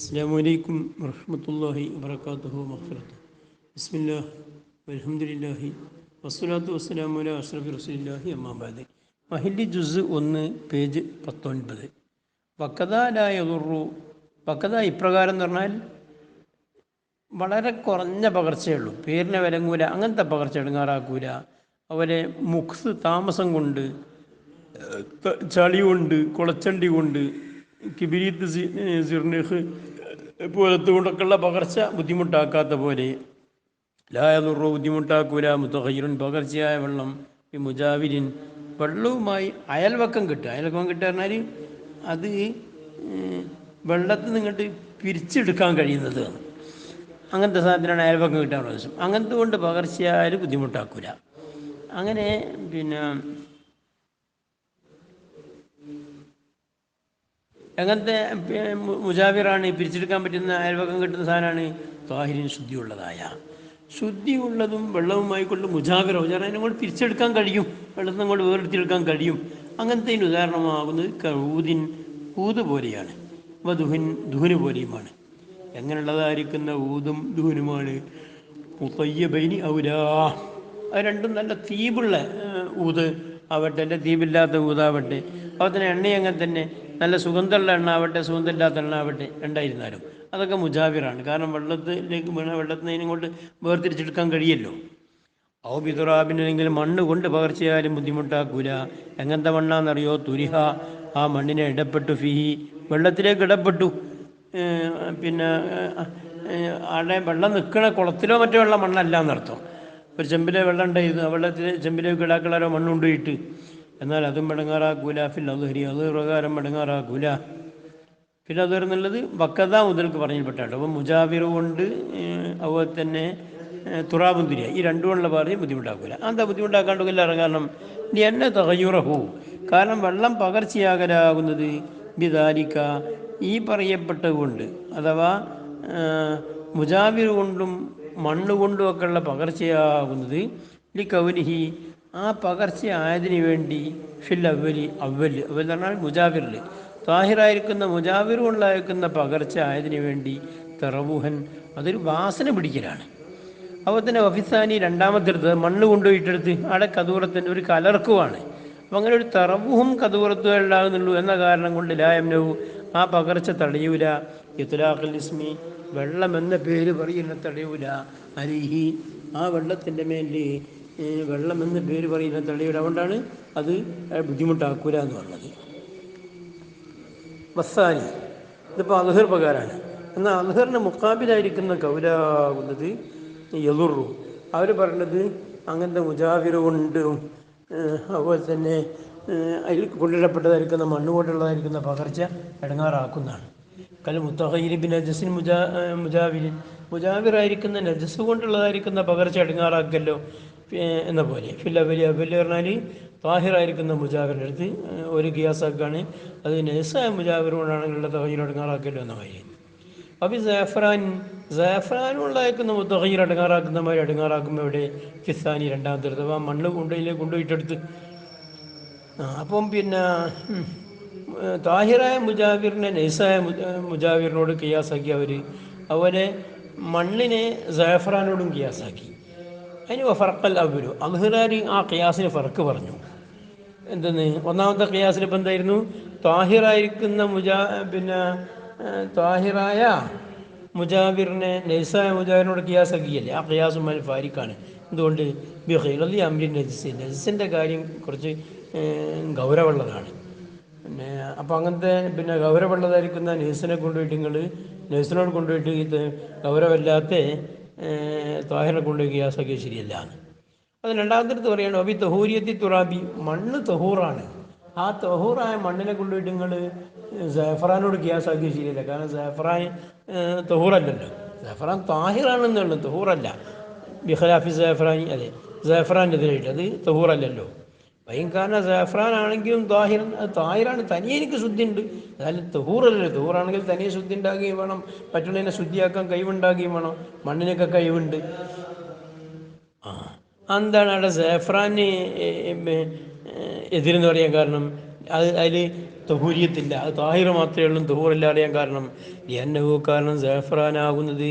അസ്സലാമു അലൈക്കും വറഹ്മത്തുള്ളാഹി വബറകാതുഹു മഗ്ഫിറത്ത്. ബിസ്മില്ലാഹ് വൽഹംദുലില്ലാഹി വസ്സലാത്തു വസ്സലാമു അലാ അഷ്റഫി റസൂലില്ലാഹി അമ്മാ ബഅദ്. മഹല്ലി ജുസ് 1 പേജ് 19. വക്കദ ലാ യദുറു. വക്കദ ഇപ്രകാരം എന്ന് പറഞ്ഞാൽ വളരെ കുറഞ്ഞ പകർച്ചയുള്ളൂ, പേരിനെ വിലങ്ങൂല, അങ്ങനത്തെ പകർച്ച എടുങ്ങാറാക്കൂല. അവരെ മുഖ്സ് താമസം കൊണ്ട്, ചളി കൊണ്ട്, കുളച്ചണ്ടി കൊണ്ട്, കിബിരീത്ത് സിർനിഹ് പോലത്തെ കൊണ്ടൊക്കെയുള്ള പകർച്ച ബുദ്ധിമുട്ടാക്കാത്ത പോലെ ലായതുറു ബുദ്ധിമുട്ടാക്കൂല. മുത്തഖയ്യിറുൻ പകർച്ചയായ വെള്ളം, ഈ മുജാവിരിൻ വെള്ളവുമായി അയൽവക്കം കിട്ടുക. അയൽവക്കം കിട്ടുക പറഞ്ഞാൽ അത് വെള്ളത്തിൽ നിന്ന് ഇങ്ങോട്ട് പിരിച്ചെടുക്കാൻ കഴിയുന്നത്, അങ്ങനത്തെ സാധനത്തിനാണ് അയൽവക്കം കിട്ടാൻ പ്രദേശം. അങ്ങനത്തെ കൊണ്ട് പകർച്ചയായാൽ ബുദ്ധിമുട്ടാക്കൂല. അങ്ങനെ അങ്ങനത്തെ മുജാവിറാണ്, പിരിച്ചെടുക്കാൻ പറ്റുന്ന അയൽവക്കം കിട്ടുന്ന സാധനമാണ് ത്വാഹിരിൻ, ശുദ്ധിയുള്ളതും വെള്ളവുമായി കൊണ്ട് മുജാവിറ അതിനെ കൊണ്ട് പിരിച്ചെടുക്കാൻ കഴിയും, വെള്ളത്തിനെ കൊണ്ട് വേർതിരിച്ചെടുക്കാൻ കഴിയും. അങ്ങനത്തെ ഉദാഹരണമാകുന്നത് ഊദിൻ, ഊത് പോലെയാണ്. ദുഹന് പോലെയുമാണ്. എങ്ങനെയുള്ളതായിരിക്കുന്ന ഊതും ദുഹനുമാണ്. മുത്തയ്യബൈനി ഔലാ, അത് രണ്ടും നല്ല തീപുള്ള ഊത് ആവട്ടെ, അല്ലെ തീപില്ലാത്ത ഊതാവട്ടെ. അതുപോലെ തന്നെ എണ്ണ അങ്ങനെ തന്നെ, നല്ല സുഗന്ധമുള്ള എണ്ണ ആവട്ടെ, സുഗന്ധമില്ലാത്ത എണ്ണ ആവട്ടെ, രണ്ടായിരുന്നാലും അതൊക്കെ മുജാവിറാണ്. കാരണം വെള്ളത്തിലേക്ക് വീണ വെള്ളത്തിനെ കൊണ്ട് വേർതിരിച്ചെടുക്കാൻ കഴിയല്ലോ. ഔ ബിതുറാബിനെങ്കിൽ മണ്ണ് കൊണ്ട് പകർച്ചയായാലും ബുദ്ധിമുട്ടാക്കൂല. എങ്ങനത്തെ മണ്ണാണെന്നറിയോ? തുരിഹ, ആ മണ്ണിനെ ഇടപെട്ടു, ഫിഹി വെള്ളത്തിലേക്ക് ഇടപെട്ടു. പിന്നെ അവിടെ വെള്ളം നിൽക്കണ കുളത്തിലോ മറ്റോ ഉള്ള മണ്ണല്ല എന്നർത്ഥം. ഒരു ചെമ്പിലെ വെള്ളം ഉണ്ടായിരുന്നു, ആ വെള്ളത്തിൽ ചെമ്പിലേക്ക് ഇടാക്കളാരോ മണ്ണുകൊണ്ടിട്ട്, എന്നാൽ അതും മടങ്ങാറാക്കൂല. അതുഹരി, അത് പ്രകാരം മടങ്ങാറാക്കൂല. പിന്നെ അത് എന്നുള്ളത് വക്കത മുതൽക്ക് പറഞ്ഞിൽപ്പെട്ടാണ്. അപ്പം മുജാവിർ കൊണ്ട് അതുപോലെ തന്നെ തുറാബും തുരിയ, ഈ രണ്ടുമുള്ള പറഞ്ഞ് ബുദ്ധിമുട്ടാക്കൂല. എന്താ ബുദ്ധിമുട്ടാക്കാണ്ടില്ല? കാരണം എന്നെ തകയുറഹു, കാരണം വെള്ളം പകർച്ചയാകലാകുന്നത് ബിദാലിക്ക, ഈ പറയപ്പെട്ടത് കൊണ്ട്, അഥവാ മുജാവിർ കൊണ്ടും മണ്ണ് കൊണ്ടും ഒക്കെയുള്ള പകർച്ചയാകുന്നത് ലി കൗനിഹി, ആ പകർച്ച ആയതിനു വേണ്ടി ഫിൽ അവല് എന്ന് പറഞ്ഞാൽ മുജാവിറിൽ താഹിറായിരിക്കുന്ന മുജാവിർ കൊണ്ടായിരിക്കുന്ന പകർച്ച ആയതിനു വേണ്ടി തെറവുഹൻ, അതൊരു വാസന പിടിക്കലാണ്. അതുപോലെ തന്നെ വഫിസാനി, രണ്ടാമത്തെ അടുത്ത് മണ്ണ് കൊണ്ടുപോയിട്ടെടുത്ത് അവിടെ കതൂറത്തിൻ്റെ ഒരു കലർക്കുവാണ്. അപ്പം അങ്ങനെ ഒരു തെറവുഹും കതൂറത്തും ഉണ്ടാകുന്നുള്ളൂ എന്ന കാരണം കൊണ്ട് ലായംനവും, ആ പകർച്ച തടയൂല. ഇത്ലാഖുൽ ഇസ്മി, വെള്ളം എന്ന പേര് പറയുന്ന തടയൂല. അലിഹി, ആ വെള്ളത്തിൻ്റെ മേലിൽ വെള്ളം എന്ന പേര് പറയുന്ന തടയൂല. അതുകൊണ്ടാണ് അത് ബുദ്ധിമുട്ടാക്കൂല എന്ന് പറഞ്ഞത്. വസ്സാനി, ഇതിപ്പോൾ അദ്ഹർ പ്രകാരമാണ്. എന്നാൽ അദ്ഹറിന് മുക്കാബിലായിരിക്കുന്ന കൗലാകുന്നത് യദുറു. അവർ പറഞ്ഞത് അങ്ങനത്തെ മുജാവിർ കൊണ്ടും അതുപോലെ തന്നെ അതിൽ കൊണ്ടിടപ്പെട്ടതായിരിക്കുന്ന മണ്ണ് കൊണ്ടുള്ളതായിരിക്കുന്ന പകർച്ച ഇടങ്ങാറാക്കുന്നതാണ്. കൽ മുത്തഖയ്യിരി ബി നജസിൻ മുജാവിരിൻ, മുജാവിറായിരിക്കുന്ന നജസ് കൊണ്ടുള്ളതായിരിക്കുന്ന പകർച്ച ഇടങ്ങാറാക്കല്ലോ എന്ന പോലെ. ഫില്ലവലി, അവല് പറഞ്ഞാൽ താഹിറായിരിക്കുന്ന മുജാവിറിൻ്റെ അടുത്ത് ഒരു ഖിയാസാക്കാണ്. അത് നജസായ മുജാവിർ കൊണ്ടാണെങ്കിലുള്ള തഹയ്യർ ഇടങ്ങാറാക്കല്ലോ എന്ന കാര്യം. അപ്പം ജാഫ്രാനുള്ളതായിരിക്കുന്ന മുത്തഹയ്യർ ഇടങ്ങാറാക്കുന്ന മാതിരി ഇടങ്ങാറാക്കുമ്പോൾ ഇവിടെ ഫിസാനി, രണ്ടാമത്തെ അടുത്ത് ആ മണ്ണ് കൊണ്ടുപോയിട്ടെടുത്ത്. അപ്പം പിന്നെ താഹിറായ മുജാവിറിനെ നൈസായ മുജാവിറിനോട് കിയാസാക്കി അവർ. അതുപോലെ മണ്ണിനെ ജാഫ്രാനോടും കിയാസാക്കി. അതിന് ഫർക്കൽ അവലു, അദ്ഹറാരി ആ ഖിയാസിന് ഫർക്ക് പറഞ്ഞു. എന്തെന്ന്? ഒന്നാമത്തെ ഖിയാസിൽ ഇപ്പം എന്തായിരുന്നു? താഹിറായിരിക്കുന്ന താഹിറായ മുജാവിറിനെ നൈസായ മുജാവിറിനോട് ഖിയാസാക്കിയല്ലേ, ആ ഖിയാസും അതിൽ ഫാരിക്കാണ്. എന്തുകൊണ്ട്? ബിഖൈലി അംരി നജസ്, നജസിൻ്റെ കാര്യം കുറച്ച് ഗൗരവമുള്ളതാണ്. പിന്നെ അപ്പോൾ അങ്ങനത്തെ ഗൗരവമുള്ളതായിരിക്കുന്ന നഴ്സിനെ കൊണ്ടുപോയിട്ട് നഴ്സിനോട് കൊണ്ടുപോയിട്ട് ഇത് ഗൗരവമില്ലാത്ത താഹിറിനെ കൊണ്ടുപോയി ഖിയാസാക്കിയ ശരിയല്ല. അത് രണ്ടാമത്തെ അടുത്ത് പറയുകയാണ് അബി തഹൂരിയത്തി തുറാബി, മണ്ണ് തഹൂറാണ്. ആ തഹൂറായ മണ്ണിനെ കൊണ്ടുപോയിട്ട് ജാഫറാനോട് ഖിയാസാക്കിയ ശരിയല്ല. കാരണം ജാഫറാൻ തഹൂറല്ലല്ലോ, ജാഫറാൻ താഹിറാണെന്നുള്ളൂ, തഹൂറല്ല. ബിഖലാഫി ജാഫറാനി, അതെ ജാഫറാനെതിരായിട്ട് അത് തഹൂറല്ലല്ലോ. ഭയങ്കര ജാഫ്രാൻ ആണെങ്കിലും താഹിറാണ്, തനിയെ എനിക്ക് ശുദ്ധി ഉണ്ട്. അതായത് തഹൂറല്ലല്ലോ. തഹൂറാണെങ്കിൽ തനിയെ ശുദ്ധി ഉണ്ടാകുകയും വേണം, മറ്റുള്ളതിനെ ശുദ്ധിയാക്കാൻ കഴിവുണ്ടാകുകയും വേണം. മണ്ണിനൊക്കെ കഴിവുണ്ട്. എന്താണ് അവിടെ ജാഫ്രാന് എതിരെന്ന് പറയാൻ കാരണം? അതിൽ തഹൂരിയത്തില്ല, അത് താഹിർ മാത്രമേ ഉള്ളൂ, തഹൂറില്ല അറിയാൻ കാരണം എന്നഹു കാരണം സഅഫ്രാനാകുന്നത്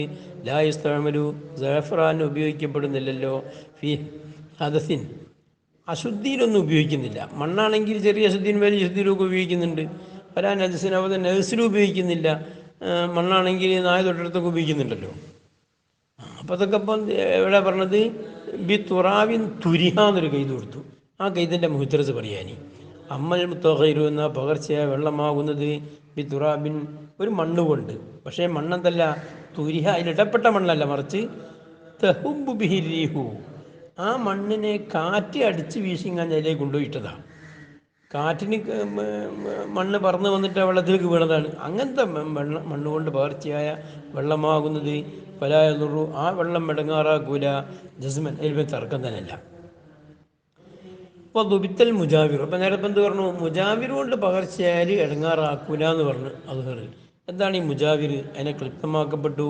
ലായിസ്തമലു സഅഫ്രാൻ ഉപയോഗിക്കപ്പെടുന്നില്ലല്ലോ ഫി ഹദസിൻ അശുദ്ധിയിലൊന്നും ഉപയോഗിക്കുന്നില്ല. മണ്ണാണെങ്കിൽ ചെറിയ അശുദ്ധിയും വലിയ അശുദ്ധിയിലൊക്കെ ഉപയോഗിക്കുന്നുണ്ട്. പല നജസിന് അവ നജസിലും ഉപയോഗിക്കുന്നില്ല. മണ്ണാണെങ്കിൽ നായ തൊട്ടടുത്തൊക്കെ ഉപയോഗിക്കുന്നുണ്ടല്ലോ. അപ്പോൾ അതൊക്കെ ഇപ്പം എവിടെ പറഞ്ഞത് ബി തുറാവിൻ തുരിഹ എന്നൊരു കെയ്ത് കൊടുത്തു. ആ കെയ്തിൻ്റെ മുഹത്തറസ് പറയാനി അമ്മൽ മുത്തഹൈരു എന്ന പകർച്ചയായ വെള്ളമാകുന്നത് ബി തുറാബിൻ ഒരു മണ്ണ് കൊണ്ട്. പക്ഷേ മണ്ണെന്തല്ല തുരിഹ, അതിലിടപെട്ട മണ്ണല്ല, മറിച്ച് തെഹുബു ബിഹിരീഹു, ആ മണ്ണിനെ കാറ്റ് അടിച്ച് വീശിങ്ങാൻ അതിലേക്ക് കൊണ്ടുപോയിട്ടതാണ്. കാറ്റിന് മണ്ണ് പറന്ന് വന്നിട്ട് വെള്ളത്തിലേക്ക് വീണതാണ്. അങ്ങനത്തെ മണ്ണ് കൊണ്ട് പകർച്ചയായ വെള്ളമാകുന്നത് പലായുറു, ആ വെള്ളം മെടങ്ങാറാക്കൂല ജസ്മൻ, അതിൽ തർക്കം തന്നെയല്ല. അപ്പോൾ ദുബിത്തൽ മുജാവിർ, അപ്പം നേരെ എന്ത് പറഞ്ഞു, മുജാവിർ കൊണ്ട് പകർച്ചയായാൽ ഇടങ്ങാറാക്കൂല എന്ന് പറഞ്ഞു. അത് എന്താണ് ഈ മുജാവിർ? അതിനെ ക്ലിപ്തമാക്കപ്പെട്ടു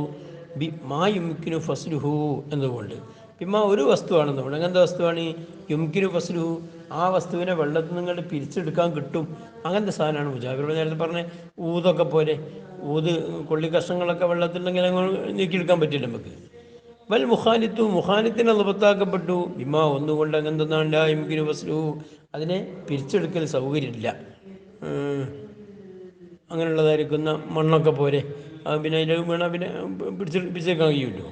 ബി മാ യുംകിനു ഫസ്ലുഹു എന്നുകൊണ്ട്. പിന്നെ ഒരു വസ്തുവാണെന്നുകൊണ്ട്. അങ്ങനത്തെ വസ്തുവാണ് യുംകിനു ഫസ്ലുഹു, ആ വസ്തുവിനെ വെള്ളത്തിൽ നിങ്ങൾ പിരിച്ചെടുക്കാൻ കിട്ടും. അങ്ങനത്തെ സാധനമാണ് മുജാവിർ. നേരത്തെ പറഞ്ഞ ഊതൊക്കെ പോലെ, ഊത് കൊള്ളി കഷ്ണങ്ങളൊക്കെ വെള്ളത്തിലുണ്ടെങ്കിൽ നീക്കിയെടുക്കാൻ പറ്റില്ല നമുക്ക്. വൽ മുഖാലിത്തു, മുഖാലിത്തിനെ നിബത്താക്കപ്പെട്ടു ബിമാ ഒന്നുകൊണ്ട്. അങ്ങനത്തെ യുംകിനു ഫസ്ലുഹു, അതിനെ പിരിച്ചെടുക്കൽ സൗകര്യമില്ല. അങ്ങനെയുള്ളതായിരിക്കുന്ന മണ്ണൊക്കെ പോലെ പിന്നെ അതിൽ വീണ പിന്നെ പിടിച്ചെടുക്കാൻ കഴിയുമല്ലോ.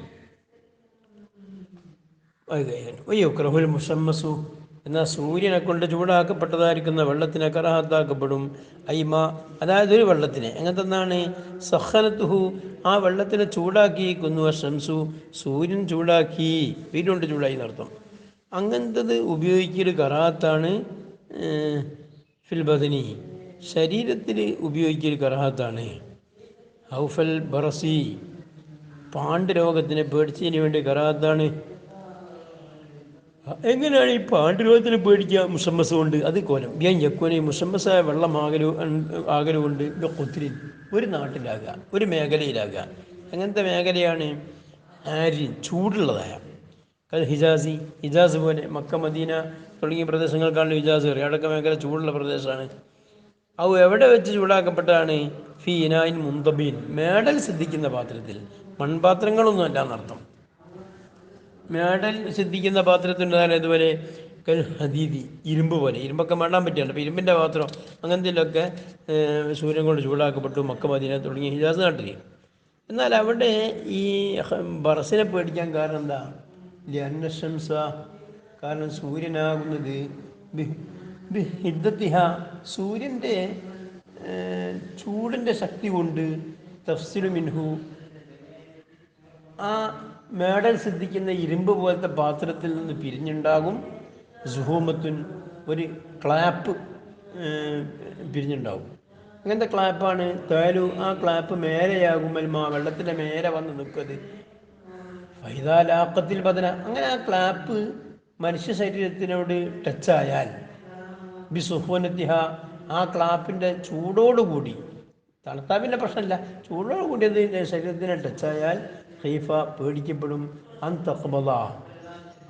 വയ്യുക്രഹുൽ മുസമ്മസു, എന്നാൽ സൂര്യനെ കൊണ്ട് ചൂടാക്കപ്പെട്ടതായിരിക്കുന്ന വെള്ളത്തിനെ കറാഹത്താക്കപ്പെടും. ഐമ, അതായത് ഒരു വെള്ളത്തിനെ എങ്ങനത്തെ എന്താണ് സഹനത്തുഹു, ആ വെള്ളത്തിനെ ചൂടാക്കിയിരിക്കുന്നു. ഷംസു, സൂര്യൻ ചൂടാക്കി, വീരുകൊണ്ട് ചൂടായി നടത്തും. അങ്ങനത്തത് ഉപയോഗിക്കൽ കറാഹത്താണ്. ഫിൽ ബദനി, ശരീരത്തിൽ ഉപയോഗിക്കൽ കറാഹത്താണ്. ഔഫൽ ബറസി, പാണ്ട് രോഗത്തിനെ പേടിച്ചതിന് വേണ്ടി കറാഹത്താണ്. എങ്ങനെയാണ് ഈ പാണ്ഡുരോഗത്തിന് പേടിക്കുക? മുസമ്മസ് കൊണ്ട്. അത് കോലം ഞാൻ യക്കുനെ മുസമ്മസായ വെള്ളം ആകലുകൊണ്ട് കൊത്തിരി ഒരു നാട്ടിലാകുക, ഒരു മേഖലയിലാകുക. അങ്ങനത്തെ മേഖലയാണ് ആര്യൻ, ചൂടുള്ളതായ. ഹിജാസി, ഹിജാസ് പോലെ മക്ക മദീന തുടങ്ങിയ പ്രദേശങ്ങൾക്കാണ് ഹിജാസ് കയറി. അവിടെയൊക്കെ മേഖല ചൂടുള്ള പ്രദേശമാണ്. അത് എവിടെ വെച്ച് ചൂടാക്കപ്പെട്ടതാണ്? ഫി ഇനായിൻ മുന്തബീൻ, മേടൽ സിദ്ധിക്കുന്ന പാത്രത്തിൽ. മൺപാത്രങ്ങളൊന്നും അല്ല എന്നർത്ഥം. മേടൽ സിദ്ധിക്കുന്ന പാത്രത്തിൻ്റെ ഇതുപോലെ ഹദീദി, ഇരുമ്പ് പോലെ. ഇരുമ്പൊക്കെ മേടാൻ പറ്റിയല്ലോ. അപ്പോൾ ഇരുമ്പിൻ്റെ പാത്രം അങ്ങനത്തിലൊക്കെ സൂര്യൻ കൊണ്ട് ചൂടാക്കപ്പെട്ടു മക്ക മദീന തുടങ്ങിയ ഹിജാസ് നാട്ടിൽ. എന്നാൽ അവിടെ ഈ ബറസിനെ പേടിക്കാൻ കാരണം എന്താ? ലന്നശംസ, കാരണം സൂര്യനാകുന്നത് ഹിദ്ദത്തിഹ, സൂര്യൻ്റെ ചൂടിൻ്റെ ശക്തി കൊണ്ട് തഫ്സിലു മിൻഹു, ആ മേടൽ സിദ്ധിക്കുന്ന ഇരുമ്പ് പോലത്തെ പാത്രത്തിൽ നിന്ന് പിരിഞ്ഞുണ്ടാകും. സുഹൂമത്തുൻ, ഒരു ക്ലാപ്പ് പിരിഞ്ഞുണ്ടാകും. അങ്ങനത്തെ ക്ലാപ്പാണ് തേലു, ആ ക്ലാപ്പ് മേലെയാകുമ്പോൾ വെള്ളത്തിൻ്റെ മേലെ വന്ന് നിൽക്കുന്നത്. ഫൈദാലാക്കത്തിൽ ബദന, അങ്ങനെ ആ ക്ലാപ്പ് മനുഷ്യ ശരീരത്തിനോട് ടച്ചായാൽ ബി സുഹൂനത്തിഹ, ആ ക്ലാപ്പിൻ്റെ ചൂടോടുകൂടി, തണുത്താ പിന്നെ പ്രശ്നമില്ല, ചൂടോടുകൂടി അത് ശരീരത്തിനെ ടച്ചായാൽ ഖൈഫ, പേടിക്കപ്പെടും. അൻ തഖ്ബദ,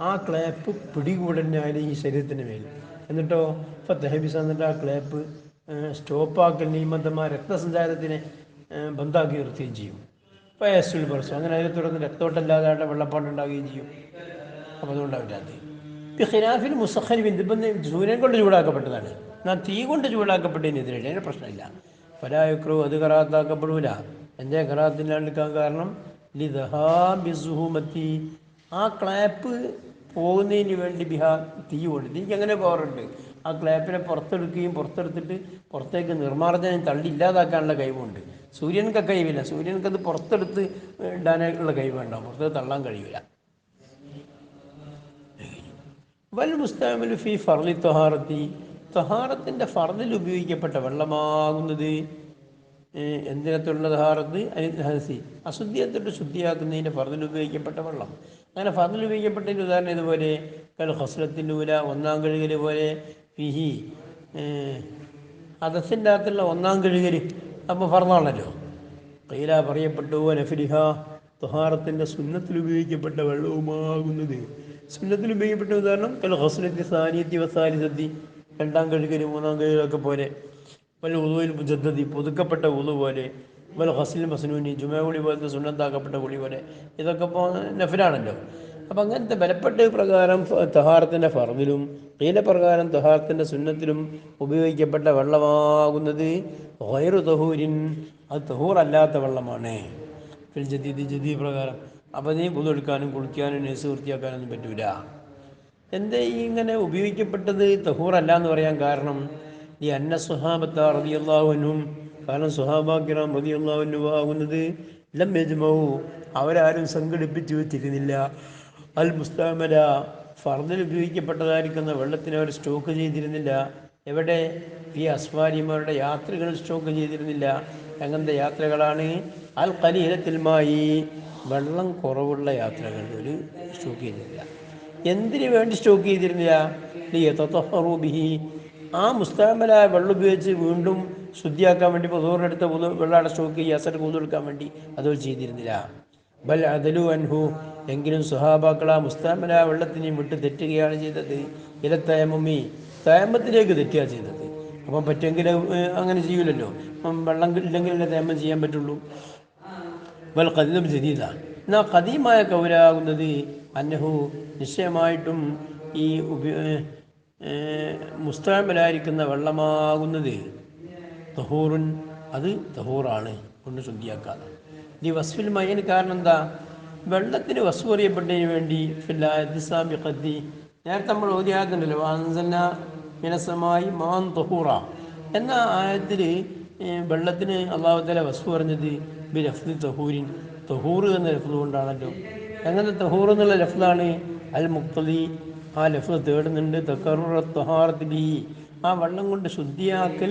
ആ ക്ലാപ്പ് പിടികൂടനായാൽ ഈ ശരീരത്തിന് മേൽ. എന്നിട്ടോ ഫത്തഹബിസ്, എന്നിട്ട് ആ ക്ലാപ്പ് സ്റ്റോപ്പാക്കൽ നിയമന്തമായ രക്തസഞ്ചാരത്തിനെ ബന്ധാക്കി നിർത്തുകയും ചെയ്യും. പയസുൽ ബർസം, അങ്ങനെ അതിനെ തുടർന്ന് രക്തോട്ടമില്ലാതെ വെള്ളപ്പാടുണ്ടാവുകയും ചെയ്യും. അപ്പോൾ അതുകൊണ്ടാവില്ലാതെ ഖിലാഫിൽ മുസഖരിബിൻ, ഇതിപ്പം സൂര്യൻ കൊണ്ട് ചൂടാക്കപ്പെട്ടതാണ്. എന്നാൽ തീ കൊണ്ട് ചൂടാക്കപ്പെട്ടതിനെതിരെ അതിന് പ്രശ്നമില്ല. ഫലായുക്രു, അത് കറാത്താക്കപ്പെടൂല. എൻ്റെ കറാത്തില്ലാണ്ടിരിക്കാൻ കാരണം ലിദഹാബിസുഹുമത്തി, ആ ക്ലാപ്പ് പോകുന്നതിന് വേണ്ടി ബിഹാ, തീ കൊണ്ട്. തീക്ക് അങ്ങനെ പോകാറുണ്ട്. ആ ക്ലാപ്പിനെ പുറത്തെടുക്കുകയും പുറത്തെടുത്തിട്ട് പുറത്തേക്ക് നിർമ്മാർജ്ജനം തള്ളി ഇല്ലാതാക്കാനുള്ള കഴിവുണ്ട്. സൂര്യനൊക്കെ കഴിവില്ല. സൂര്യനക്കത് പുറത്തെടുത്ത് ഇടാനുള്ള കഴിവുണ്ടാവും, പുറത്തേക്ക് തള്ളാൻ കഴിയില്ല. വൽ മുസ്തഅമലു ഫി ഫർളി ത്വഹാറത്തി, ത്വഹാറത്തിൻ്റെ ഫർളിൽ ഉപയോഗിക്കപ്പെട്ട വെള്ളമാകുന്നത് എന്തിനത്തുള്ള തഹാറത്ത്? ഹദസി, അശുദ്ധിയത്തൊട്ട് ശുദ്ധിയാക്കുന്നതിൻ്റെ ഫർളിൽ ഉപയോഗിക്കപ്പെട്ട വെള്ളം. അങ്ങനെ ഫർളിൽ ഉപയോഗിക്കപ്പെട്ടതിൻ്റെ ഉദാഹരണം ഇതുപോലെ കൽ ഹസ്ലത്തിൻ്റെ ഊല, ഒന്നാം കഴുകൽ പോലെ. ഫിഹി, ഹദസിൻ്റെ അകത്തുള്ള ഒന്നാം കഴുകൽ, അപ്പോൾ ഫർളാണല്ലോ. ഖീല, പറയപ്പെട്ടു നഫ്ലിഹ, ത്വഹാറത്തിൻ്റെ സുന്നത്തിൽ ഉപയോഗിക്കപ്പെട്ട വെള്ളവുമാകുന്നത്. സുന്നത്തിൽ ഉപയോഗിക്കപ്പെട്ട ഉദാഹരണം കൽ ഹസ്ലത്തി സാനിയത്തി വസാലിസത്തി, രണ്ടാം കഴുകൽ മൂന്നാം കഴുകലൊക്കെ പോലെ, വല്ല ഉളുവിൽ മുജദ്ദദി പുതുക്കപ്പെട്ട ഉളു പോലെ, വല്ല ഹസ്ലിൽ മസ്നൂനി ജുമാ കുളി പോലത്തെ സുന്നത്താക്കപ്പെട്ട കുളി പോലെ, ഇതൊക്കെ ഇപ്പോൾ നഫിലാണല്ലോ. അപ്പം അങ്ങനത്തെ ബലപ്പെട്ട പ്രകാരം തഹാറത്തിൻ്റെ ഫർദിലും പ്രകാരം തഹാറത്തിൻ്റെ സുന്നത്തിലും ഉപയോഗിക്കപ്പെട്ട വെള്ളമാകുന്നത് ഗൈറു തഹൂരിൻ, അത് തഹൂറല്ലാത്ത വെള്ളമാണ്. ഫിൽ ജദീദ് പ്രകാരം. അപ്പം നീ പുതെടുക്കാനും കുളിക്കാനും നെസ് വൃത്തിയാക്കാനൊന്നും പറ്റൂല. എന്താ ഈ ഇങ്ങനെ ഉപയോഗിക്കപ്പെട്ടത് തഹൂറല്ല എന്ന് പറയാൻ കാരണം, ഈ അന്ന സുഹാബത്ത റളിയല്ലാഹു അൻഹും, കാരണം സുഹാബാക്കിറാം റളിയല്ലാഹു അൻഹു ആകുന്നത് ലം യജ്മഉ, അവരാരും സംഘടിപ്പിച്ചു വെച്ചിരുന്നില്ല, അൽ മുസ്തഅമല, ഫർദിൽ ഉപയോഗിക്കപ്പെട്ടതായിരിക്കുന്ന വെള്ളത്തിന് അവർ സ്റ്റോക്ക് ചെയ്തിരുന്നില്ല. എവിടെ? ഈ അസ്ഫാരിമാരുടെ യാത്രകൾ സ്റ്റോക്ക് ചെയ്തിരുന്നില്ല. അങ്ങനത്തെ യാത്രകളാണ് അൽ ഖലീലത്തിൽ മായി, വെള്ളം കുറവുള്ള യാത്രകൾ ഒരു സ്റ്റോക്ക് ചെയ്തിരുന്നില്ല. എന്തിനു വേണ്ടി സ്റ്റോക്ക് ചെയ്തിരുന്നില്ല? ലിയതതഹറു ബിഹി, ആ മുസ്തഅമലായ വെള്ളം ഉപയോഗിച്ച് വീണ്ടും ശുദ്ധിയാക്കാൻ വേണ്ടി, ഇപ്പോൾ ദൂറിനെടുത്ത വെള്ളം അവിടെ സ്റ്റോക്ക് ചെയ്യുക, അസർ കൂതെടുക്കാൻ വേണ്ടി അത് ചെയ്തിരുന്നില്ല. ബൽ അദലു അൻഹു, എങ്കിലും സുഹാബാക്കൾ ആ മുസ്തഅമലായ വെള്ളത്തിനെയും വിട്ട് തെറ്റുകയാണ് ചെയ്തത്. ഇല തയമ്മുമി, തയമ്മത്തിലേക്ക് തെറ്റുക ചെയ്തത്. അപ്പം പറ്റുമെങ്കിൽ അങ്ങനെ ചെയ്യൂലല്ലോ, വെള്ളം ഇല്ലെങ്കിലല്ലേ തയമ്മം ചെയ്യാൻ പറ്റുള്ളൂ. വൽ ഖദീം ജദീദ, എന്നാൽ ഖദീമായ കൗലാകുന്നത് അന്നഹു, നിശ്ചയമായിട്ടും ഈ മുസ്തഅമലായിരിക്കുന്ന വെള്ളമാകുന്നത് തഹൂറുൻ, അത് തഹൂറാണ്, കൊണ്ട് ശുദ്ധിയാക്കാതെ. ഈ വസ്ഫിൽ മയ്യന് കാരണം എന്താ? വെള്ളത്തിന് വസ്ഫ് അറിയപ്പെട്ടതിന് വേണ്ടി ഫില്ലാത്തി, നേരത്തെ നമ്മൾ ഓതിയാത്തുണ്ടല്ലോ, അൻസൽന മിനസ്സമായി മാൻ തഹൂറ എന്ന ആയത്തിൽ വെള്ളത്തിന് അല്ലാഹു തആല വസ്ഫ് പറഞ്ഞത് ബി ലഫ്ദി തഹൂരിൻ, തഹൂർ എന്ന ലഫ്ദ് കൊണ്ടാണല്ലോ. എങ്ങനെ തഹൂർ എന്നുള്ള ലഫ്ദാണ്? അൽ മുഖ്തദി, ആ ലഫ്ദ് തേടുന്നുണ്ട് തകർറുറ തഹാറത്തി ബിഹി, ആ വെള്ളം കൊണ്ട് ശുദ്ധിയാക്കൽ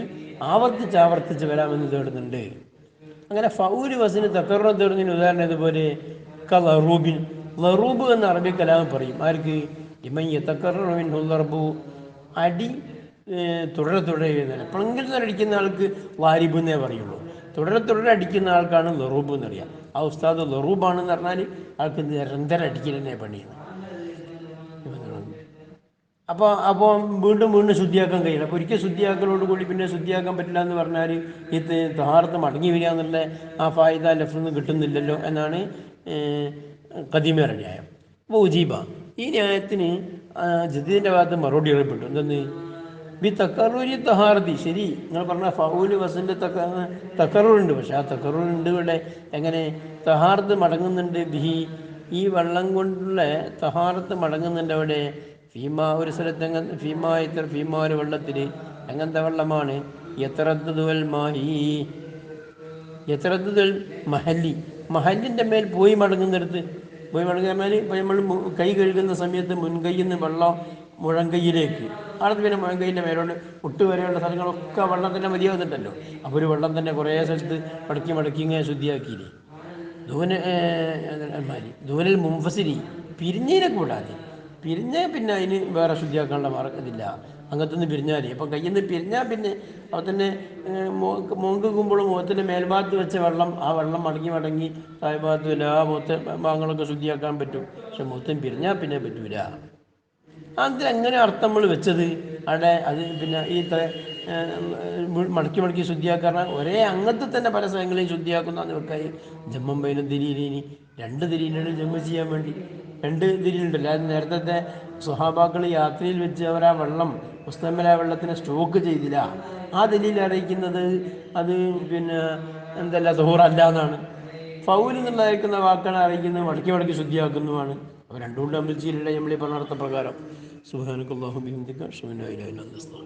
ആവർത്തിച്ച് വരാമെന്ന് തേടുന്നുണ്ട്. അങ്ങനെ ഫൗല് വസിന് തകർറ തേടുന്നതിന് ഉദാഹരണം ഇതുപോലെ ലറൂബിൻ, ലറൂബ് എന്ന അറബി കലാം പറയും. ആർക്ക്? ഇമയ്യ തകർറുൻ ലറബു, അടി തുടരെ എഴുതാൻ, എപ്പോഴെങ്കിലും അടിക്കുന്ന ആൾക്ക് വാരിബ് എന്നേ പറയുള്ളൂ. തുടരെ അടിക്കുന്ന ആൾക്കാണ് ലറൂബ് എന്നറിയാം. ആ ഉസ്താദ് ലറൂബാണെന്ന് പറഞ്ഞാൽ ആൾക്ക് നിരന്തരം അടിക്കലെന്നെ പണിയാണ്. അപ്പോൾ വീണ്ടും ശുദ്ധിയാക്കാൻ കഴിയില്ല. അപ്പോൾ ഒരിക്കൽ ശുദ്ധിയാക്കലോട് കൂടി പിന്നെ ശുദ്ധിയാക്കാൻ പറ്റില്ല എന്ന് പറഞ്ഞാൽ ഈ തഹാറത്ത് മടങ്ങി വരിക എന്നുള്ള ആ ഫായിദ ലഫ്സിൽ കിട്ടുന്നില്ലല്ലോ എന്നാണ് ഖദീമയുടെ ന്യായം. അപ്പോൾ ഉജീബ, ഈ ന്യായത്തിന് ജദീദിൻ്റെ ഭാഗത്ത് മറുപടി അറിയപ്പെട്ടു. എന്തെന്ന്? ബി തക്കറൂരി തഹാറതി, ശരി നിങ്ങൾ പറഞ്ഞ ഫൗല് വസിൻ്റെ തക്കറൂറുണ്ട്, പക്ഷെ ആ തക്കറൂറുണ്ട് ഇവിടെ. എങ്ങനെ? തഹാറത്ത് മടങ്ങുന്നുണ്ട് ബിഹി, ഈ വെള്ളം കൊണ്ടുള്ള തഹാറത്ത് മടങ്ങുന്നുണ്ട്. അവിടെ ഫീമ, ഒരു സ്ഥലത്ത് ഫീമ ഒരു വെള്ളത്തിൽ, അങ്ങനത്തെ വെള്ളമാണ് യതറദ്ദുൽ മാഹി, യതറദ്ദുൽ മഹല്ലി, മഹല്ലിൻ്റെ മേൽ പോയി മടങ്ങുന്നിടത്ത്. പോയി മടങ്ങുക പറഞ്ഞാൽ ഇപ്പോൾ നമ്മൾ കൈ കഴുകുന്ന സമയത്ത് മുൻകൈയിൽ നിന്ന് വെള്ളം മുഴങ്കൈയിലേക്ക്, അവിടെ പിന്നെ മുഴങ്കൈയിൻ്റെ മേലോട്ട് മുട്ടുവരെയുള്ള സ്ഥലങ്ങളൊക്കെ വെള്ളം തന്നെ മതിയാകുന്നുണ്ടല്ലോ. അപ്പോൾ ഒരു വെള്ളം തന്നെ കുറേ സ്ഥലത്ത് മടക്കി ഇങ്ങനെ ശുദ്ധിയാക്കിയില്ലേ. ദൂനൽ മുൻഫസിരി, പിരിഞ്ഞതിനെ കൂടാതെ, പിന്നെ അതിന് വേറെ ശുദ്ധിയാക്കാനുള്ള മാർഗമില്ല. അങ്ങനത്തൊന്ന് പിരിഞ്ഞാൽ, അപ്പം കയ്യിൽ നിന്ന് പിരിഞ്ഞാൽ പിന്നെ അപ്പോൾ തന്നെ മോങ്കുമ്പോൾ മുഖത്തിൻ്റെ മേൽഭാഗത്ത് വെച്ച വെള്ളം, ആ വെള്ളം മടങ്ങി താഴ്ഭാഗത്തും എല്ലാ ഭാഗങ്ങളൊക്കെ ശുദ്ധിയാക്കാൻ പറ്റും. പക്ഷെ മുഖത്തിന് പിരിഞ്ഞാൽ പിന്നെ പറ്റൂല. അതിലെങ്ങനെ അർത്ഥം നമ്മൾ വെച്ചത് അവിടെ? അത് പിന്നെ ഈ മടക്കി ശുദ്ധിയാക്കാൻ ഒരേ അങ്ങനത്തെ തന്നെ പല സ്ഥലങ്ങളെയും ശുദ്ധിയാക്കുന്ന വെക്കായി ജമ്മം ബൈന ദിലീലിനി, രണ്ട് ദിലീലുകൾ ജമ്മ ചെയ്യാൻ വേണ്ടി രണ്ട് ദിലീലുണ്ടല്ലോ. അത് നേരത്തെ സ്വഹാബാക്കൾ യാത്രയിൽ വെച്ച് അവർ ആ വെള്ളം മുസ്തഅമലായ വെള്ളത്തിനെ സ്റ്റോക്ക് ചെയ്തില്ല. ആ ദിലീൽ അറിയിക്കുന്നത് അത് പിന്നെ എന്തല്ല തഹൂറല്ല എന്നാണ്. ഫൗൽ എന്നുള്ളതായിരിക്കുന്ന വാക്കാണ് അറിയിക്കുന്നത് മടക്കി ശുദ്ധിയാക്കുന്നതുമാണ്. അപ്പോൾ രണ്ടുകൊണ്ട് നമ്മൾ ചെയ്യില്ല നമ്മൾ ഈ പറഞ്ഞ പ്രകാരം. സുബ്ഹാനക്കല്ലാഹുമ്മ ബിഹംദിക അശ്ഹദു അൻ ലാ ഇലാഹ ഇല്ല അൻത അസ്തഗ്ഫിറുക.